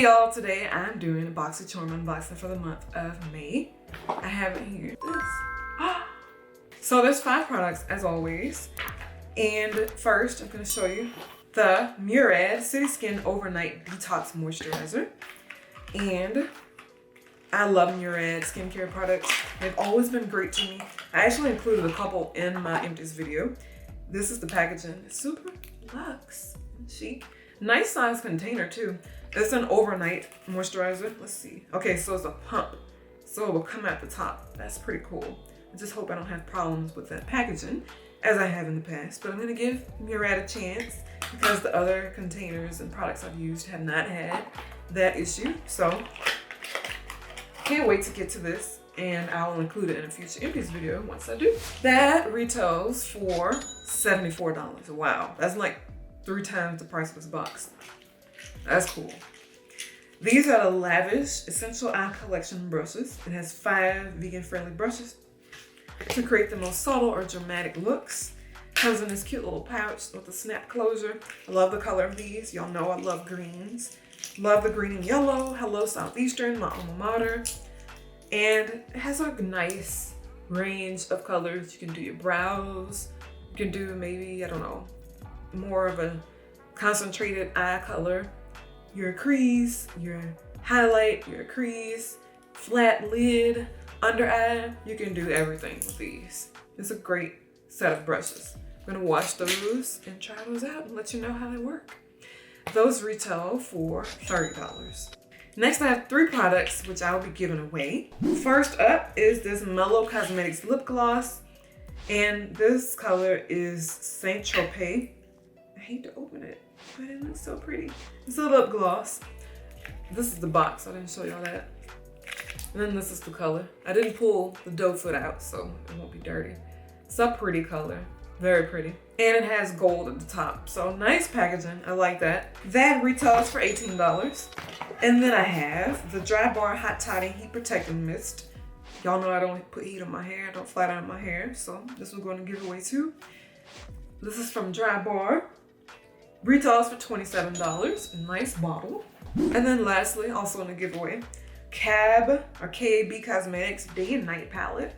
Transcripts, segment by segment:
Hey y'all, today I'm doing a BoxyCharm unboxing for the month of May. I have it here. So there's 5 products as always. And first I'm gonna show you the Murad City Skin Overnight Detox Moisturizer. And I love Murad skincare products. They've always been great to me. I actually included a couple in my empties video. This is the packaging. It's super luxe and chic. Nice size container too. It's an overnight moisturizer. Let's see. Okay, so it's a pump. So it will come at the top. That's pretty cool. I just hope I don't have problems with that packaging as I have in the past. But I'm gonna give Murad a chance because the other containers and products I've used have not had that issue. So can't wait to get to this, and I'll include it in a future empties video once I do. That retails for $74. Wow, that's like 3 times the price of this box. That's cool. These are the Lavish Essential Eye Collection brushes. It has 5 vegan-friendly brushes to create the most subtle or dramatic looks. Comes in this cute little pouch with a snap closure. I love the color of these. Y'all know I love greens. Love the green and yellow. Hello Southeastern, my alma mater. And it has a nice range of colors. You can do your brows. You can do maybe, I don't know, more of a concentrated eye color. Your crease, your highlight, your crease, flat lid, under eye. You can do everything with these. It's a great set of brushes. I'm gonna wash those and try those out and let you know how they work. Those retail for $30. Next, I have 3 products which I'll be giving away. First up is this Mellow Cosmetics lip gloss, and this color is Saint Tropez. I hate to open it, but it looks so pretty. It's a lip gloss. This is the box. I didn't show y'all that. And then this is the color. I didn't pull the doe foot out, so it won't be dirty. It's a pretty color. Very pretty. And it has gold at the top. So nice packaging. I like that. That retails for $18. And then I have the Dry Bar Hot Toddy Heat Protecting Mist. Y'all know I don't put heat on my hair. I don't flat iron my hair. So this we're going to give away too. This is from Dry Bar. Retails for $27. A nice bottle. And then lastly, also in the giveaway, KAB Cosmetics Day and Night Palette.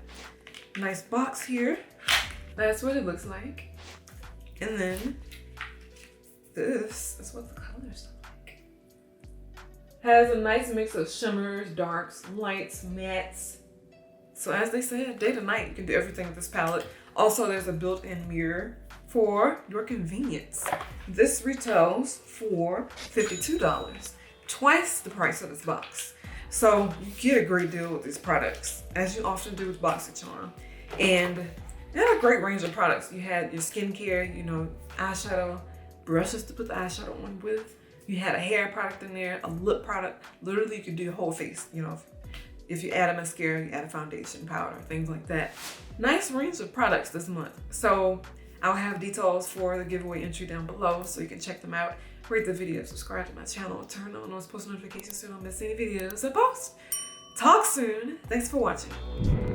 Nice box here. That's what it looks like. And then this is what the colors look like. Has a nice mix of shimmers, darks, lights, mattes. So as they said, day to night, you can do everything with this palette. Also, there's a built-in mirror for your convenience. This retails for $52, twice the price of this box. So you get a great deal with these products, as you often do with BoxyCharm. And they have a great range of products. You had your skincare, you know, eyeshadow, brushes to put the eyeshadow on with. You had a hair product in there, a lip product. Literally, you could do your whole face, you know. If you add a mascara, you add a foundation, powder, things like that. Nice range of products this month. So I'll have details for the giveaway entry down below so you can check them out. Rate the video, subscribe to my channel, and turn on those post notifications so you don't miss any videos I post. Talk soon. Thanks for watching.